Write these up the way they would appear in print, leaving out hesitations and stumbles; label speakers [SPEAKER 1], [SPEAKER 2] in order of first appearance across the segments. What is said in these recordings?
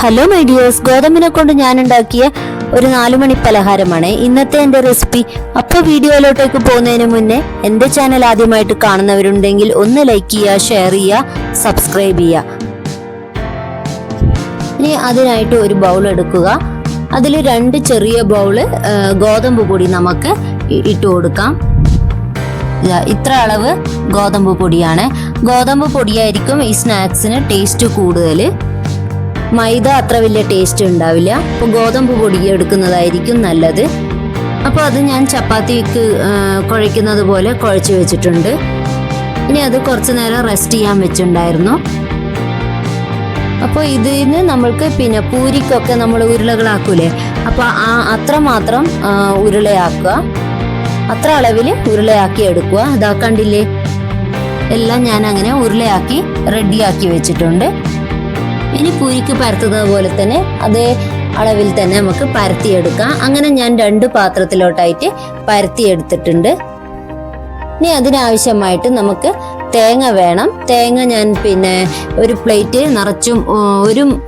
[SPEAKER 1] Hello my dears, ഗോതമ്പിനെ കൊണ്ട് ഞാൻ ഉണ്ടാക്കിയ ഒരു 4 മണി പലഹാരമാണ് ഇന്നത്തെ എൻ്റെ റെസിപ്പി. അപ്പോൾ വീഡിയോയിലോട്ടേക്ക് പോകുന്നതിന് മുന്നേ എൻ്റെ ചാനൽ ആദ്യമായിട്ട് കാണുന്നവരുണ്ടെങ്കിൽ ഒന്ന് ലൈക്ക് ചെയ്യുക, ഷെയർ ചെയ്യുക, സബ്സ്ക്രൈബ് ചെയ്യുക. ഇനി അതിനായിട്ട് ഒരു ബൗൾ എടുക്കുക. അതിൽ 2 ചെറിയ ബൗള് ഗോതമ്പ് പൊടി നമുക്ക് ഇട്ട് കൊടുക്കാം. ഇത്ര അളവ് ഗോതമ്പ് പൊടിയാണ്. ഗോതമ്പ് പൊടിയായിരിക്കും ഈ സ്നാക്സിന് ടേസ്റ്റ് കൂടുതൽ. മൈദ അത്ര വലിയ ടേസ്റ്റ് ഉണ്ടാവില്ല. അപ്പോൾ ഗോതമ്പ് പൊടി എടുക്കുന്നതായിരിക്കും നല്ലത്. അപ്പോൾ അത് ഞാൻ ചപ്പാത്തിക്ക് കുഴയ്ക്കുന്നത് പോലെ കുഴച്ച് വെച്ചിട്ടുണ്ട്. ഇനി അത് കുറച്ച് നേരം റെസ്റ്റ് ചെയ്യാൻ വെച്ചിട്ടുണ്ടായിരുന്നു. അപ്പോൾ ഇതിന് നമ്മൾക്ക് പിന്നെ പൂരിക്കൊക്കെ നമ്മൾ ഉരുളകളാക്കൂലേ, അപ്പോൾ അത്രമാത്രം ഉരുളയാക്കുക. അത്ര അളവിൽ ഉരുളയാക്കി എടുക്കുക. ഇതാ കണ്ടില്ലേ, എല്ലാം ഞാൻ അങ്ങനെ ഉരുളയാക്കി റെഡിയാക്കി വെച്ചിട്ടുണ്ട്. ഇനി പൂരിക്ക് പരത്തുന്നത് പോലെ തന്നെ അതേ അളവിൽ തന്നെ നമുക്ക് പരത്തിയെടുക്കാം. അങ്ങനെ ഞാൻ 2 പാത്രത്തിലോട്ടായിട്ട് പരത്തിയെടുത്തിട്ടുണ്ട്. ഇനി അതിനാവശ്യമായിട്ട് നമുക്ക് തേങ്ങ വേണം. തേങ്ങ ഞാൻ പിന്നെ ഒരു പ്ലേറ്റ് നിറച്ചും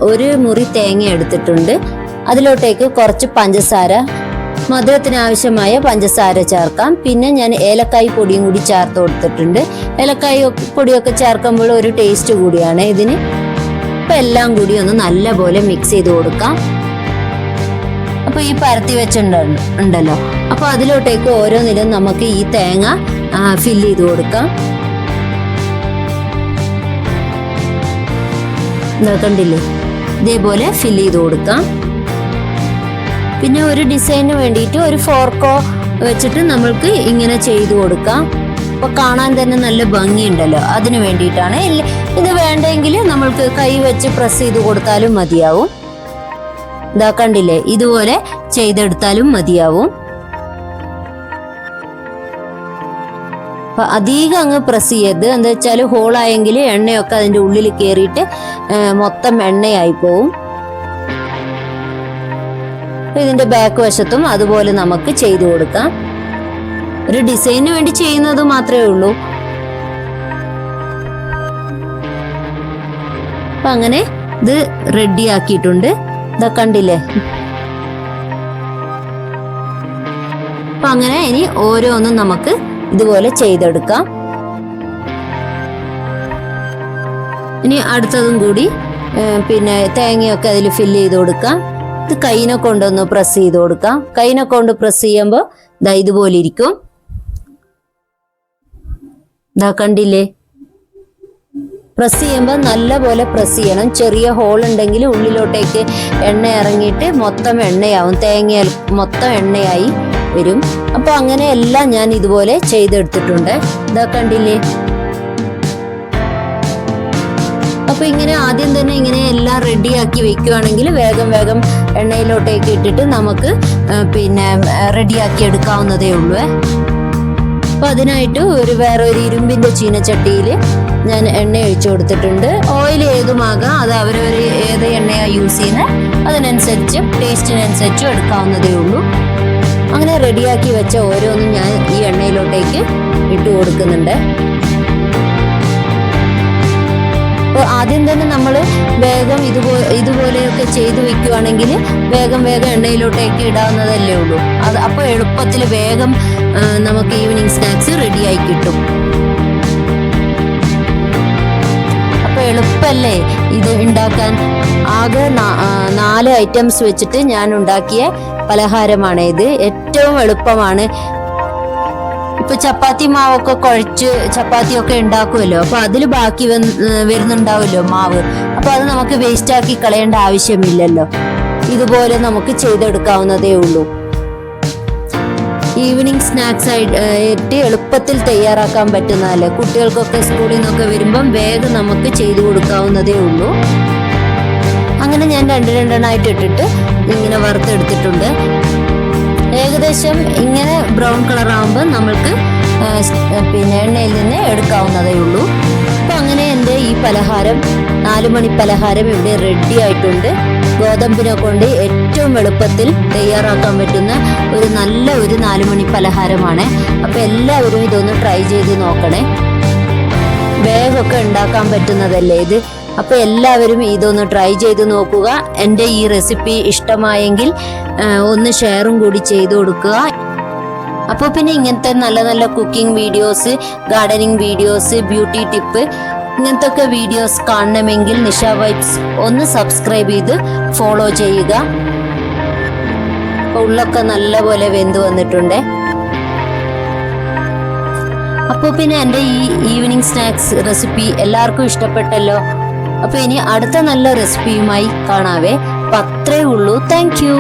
[SPEAKER 1] ഒരു മുറി തേങ്ങ എടുത്തിട്ടുണ്ട്. അതിലോട്ടേക്ക് കുറച്ച് പഞ്ചസാര, മധുരത്തിന് ആവശ്യമായ പഞ്ചസാര ചേർക്കാം. പിന്നെ ഞാൻ ഏലക്കായ് പൊടിയും കൂടി ചേർത്ത് കൊടുത്തിട്ടുണ്ട്. ഏലക്കായ് പൊടിയൊക്കെ ചേർക്കുമ്പോൾ ഒരു ടേസ്റ്റ് കൂടിയാണ് ഇതിന്. അപ്പം എല്ലാം കൂടി ഒന്ന് നല്ലപോലെ മിക്സ് ചെയ്ത് കൊടുക്കാം. അപ്പോൾ ഈ പരത്തി വെച്ചിട്ടുണ്ടല്ലോ, അപ്പോൾ അതിലോട്ടേക്ക് ഓരോന്നിലും നമുക്ക് ഈ തേങ്ങ ഫില്ല് ചെയ്ത് കൊടുക്കാം. കണ്ടില്ലേ, ഇതേപോലെ ഫില്ല് ചെയ്ത് കൊടുക്കാം. പിന്നെ ഒരു ഡിസൈന് വേണ്ടിയിട്ട് ഒരു ഫോർക്കോ വെച്ചിട്ട് നമ്മൾക്ക് ഇങ്ങനെ ചെയ്തു കൊടുക്കാം. അപ്പോൾ കാണാൻ തന്നെ നല്ല ഭംഗിയുണ്ടല്ലോ, അതിന് വേണ്ടിയിട്ടാണ്. ഇത് വേണ്ടെങ്കിൽ നമ്മൾക്ക് കൈ വെച്ച് പ്രസ് ചെയ്ത് കൊടുത്താലും മതിയാവും. ഇതാ കണ്ടില്ലേ, ഇതുപോലെ ചെയ്തെടുത്താലും മതിയാവും. അപ്പൊ അധികം അങ്ങ് പ്രസ് ചെയ്യരുത്. എന്താ വെച്ചാൽ ഹോളായെങ്കിൽ എണ്ണയൊക്കെ അതിൻ്റെ ഉള്ളിൽ കയറിയിട്ട് മൊത്തം എണ്ണയായി പോവും. ഇതിന്റെ ബാക്ക് വശത്തും അതുപോലെ നമുക്ക് ചെയ്തു കൊടുക്കാം. ഒരു ഡിസൈന് വേണ്ടി ചെയ്യുന്നത് മാത്രമേ ഉള്ളൂ. അപ്പൊ അങ്ങനെ ഇത് റെഡി ആക്കിയിട്ടുണ്ട്. ഇതാ കണ്ടില്ലേ. അപ്പൊ അങ്ങനെ ഇനി ഓരോന്നും നമുക്ക് ഇതുപോലെ ചെയ്തെടുക്കാം. ഇനി അടുത്തതും കൂടി പിന്നെ തേങ്ങയൊക്കെ അതിൽ ഫില്ല് ചെയ്ത് കൊടുക്കാം. ഇത് കൈനെ കൊണ്ടൊന്ന് പ്രസ് ചെയ്ത് കൊടുക്കാം. കൈനെ കൊണ്ട് പ്രസ് ചെയ്യുമ്പോൾ ദാ ഇതുപോലെ ഇരിക്കും. ദാ കണ്ടില്ലേ, പ്രസ് ചെയ്യുമ്പോൾ നല്ല പോലെ പ്രസ് ചെയ്യണം. ചെറിയ ഹോൾ ഉണ്ടെങ്കിൽ ഉള്ളിലോട്ടേക്ക് എണ്ണ ഇറങ്ങിയിട്ട് മൊത്തം എണ്ണയാവും. തേങ്ങ മൊത്തം എണ്ണയായി വരും. അപ്പോൾ അങ്ങനെ എല്ലാം ഞാൻ ഇതുപോലെ ചെയ്തെടുത്തിട്ടുണ്ട്. ഇതാ കണ്ടില്ലേ. അപ്പോൾ ഇങ്ങനെ ആദ്യം തന്നെ ഇങ്ങനെ എല്ലാം റെഡിയാക്കി വെക്കുകയാണെങ്കിൽ വേഗം എണ്ണയിലോട്ടേക്ക് ഇട്ടിട്ട് നമുക്ക് പിന്നെ റെഡിയാക്കി എടുക്കാവുന്നതേ ഉള്ളൂ. അപ്പോൾ അതിനായിട്ട് വേറെ ഒരു ഇരുമ്പിൻ്റെ ചീനച്ചട്ടിയിൽ ഞാൻ എണ്ണ ഒഴിച്ചു കൊടുത്തിട്ടുണ്ട്. ഓയിൽ ഏതുമാകാം, അത് അവരവർ ഏത് എണ്ണയാണ് യൂസ് ചെയ്യുന്നത് അതിനനുസരിച്ച് ടേസ്റ്റിനനുസരിച്ചും എടുക്കാവുന്നതേ ഉള്ളൂ. അങ്ങനെ റെഡിയാക്കി വെച്ച ഓരോന്നും ഞാൻ ഈ എണ്ണയിലോട്ടേക്ക് ഇട്ട് കൊടുക്കുന്നുണ്ട്. അപ്പോൾ ആദ്യം തന്നെ നമ്മൾ വേഗം ഇതുപോലെയൊക്കെ ചെയ്ത് വെക്കുകയാണെങ്കിൽ വേഗം എണ്ണയിലോട്ടേക്ക് ഇടാവുന്നതല്ലേ ഉള്ളൂ. അപ്പോൾ എളുപ്പത്തിൽ വേഗം നമുക്ക് ഈവനിങ് സ്നാക്സ് റെഡിയായി കിട്ടും. അപ്പോൾ എളുപ്പമല്ലേ ഇത് ഉണ്ടാക്കാൻ. ആകെ 4 ഐറ്റംസ് വെച്ചിട്ട് ഞാൻ ഉണ്ടാക്കിയ പലഹാരമാണ് ഇത്. ഏറ്റവും എളുപ്പമാണ്. ഇപ്പൊ ചപ്പാത്തി മാവൊക്കെ കുഴച്ച് ചപ്പാത്തിയൊക്കെ ഉണ്ടാക്കുമല്ലോ, അപ്പൊ അതിൽ ബാക്കി വരുന്നുണ്ടാവുമല്ലോ മാവ്. അപ്പൊ അത് നമുക്ക് വേസ്റ്റ് ആക്കി കളയേണ്ട ആവശ്യമില്ലല്ലോ. ഇതുപോലെ നമുക്ക് ചെയ്തെടുക്കാവുന്നതേ ഉള്ളൂ. ഈവനിങ് സ്നാക്സ് ആയിട്ട് എളുപ്പത്തിൽ തയ്യാറാക്കാൻ പറ്റുന്നതല്ലേ. കുട്ടികൾക്കൊക്കെ സ്കൂളിൽ നിന്നൊക്കെ വരുമ്പം വേഗം നമുക്ക് ചെയ്തു കൊടുക്കാവുന്നതേ ഉള്ളൂ. അങ്ങനെ ഞാൻ 2 ഇട്ടിട്ട് ഇങ്ങനെ വറുത്തെടുത്തിട്ടുണ്ട്. ഏകദേശം ഇങ്ങനെ ബ്രൗൺ കളർ ആകുമ്പോൾ നമ്മൾക്ക് പിന്നെ എണ്ണയിൽ നിന്ന് എടുക്കാവുന്നതേ ഉള്ളൂ. അപ്പോൾ അങ്ങനെ എൻ്റെ ഈ പലഹാരം 4 മണി പലഹാരം ഇവിടെ റെഡി ആയിട്ടുണ്ട്. ഗോതമ്പിനെ കൊണ്ട് ഏറ്റവും എളുപ്പത്തിൽ തയ്യാറാക്കാൻ പറ്റുന്ന ഒരു നല്ല 4 മണി പലഹാരമാണ്. അപ്പോൾ എല്ലാവരും ഇതൊന്ന് ട്രൈ ചെയ്ത് നോക്കണേ. വേഗമൊക്കെ ഉണ്ടാക്കാൻ പറ്റുന്നതല്ലേ ഇത്. അപ്പോൾ എല്ലാവരും ഇതൊന്ന് ട്രൈ ചെയ്ത് നോക്കുക. എൻ്റെ ഈ റെസിപ്പി ഇഷ്ടമായെങ്കിൽ ഒന്ന് ഷെയറും കൂടി ചെയ്തു കൊടുക്കുക. അപ്പോൾ പിന്നെ ഇങ്ങനത്തെ നല്ല നല്ല cooking videos, gardening videos, beauty tip ഇങ്ങനത്തെ ഒക്കെ വീഡിയോസ് കാണണമെങ്കിൽ നിഷ വൈബ്സ് ഒന്ന് സബ്സ്ക്രൈബ് ചെയ്ത് ഫോളോ ചെയ്യുക. അപ്പോൾ ഉള്ളൊക്കെ നല്ലപോലെ വെന്ത് വന്നിട്ടുണ്ട്. അപ്പോൾ പിന്നെ എൻ്റെ ഈ ഈവനിങ് സ്നാക്സ് റെസിപ്പി എല്ലാവർക്കും ഇഷ്ടപ്പെട്ടല്ലോ. അപ്പോൾ ഇനി അടുത്ത നല്ല റെസിപ്പിയുമായി കാണാവേ. അപ്പം അത്രേ ഉള്ളൂ. Thank you.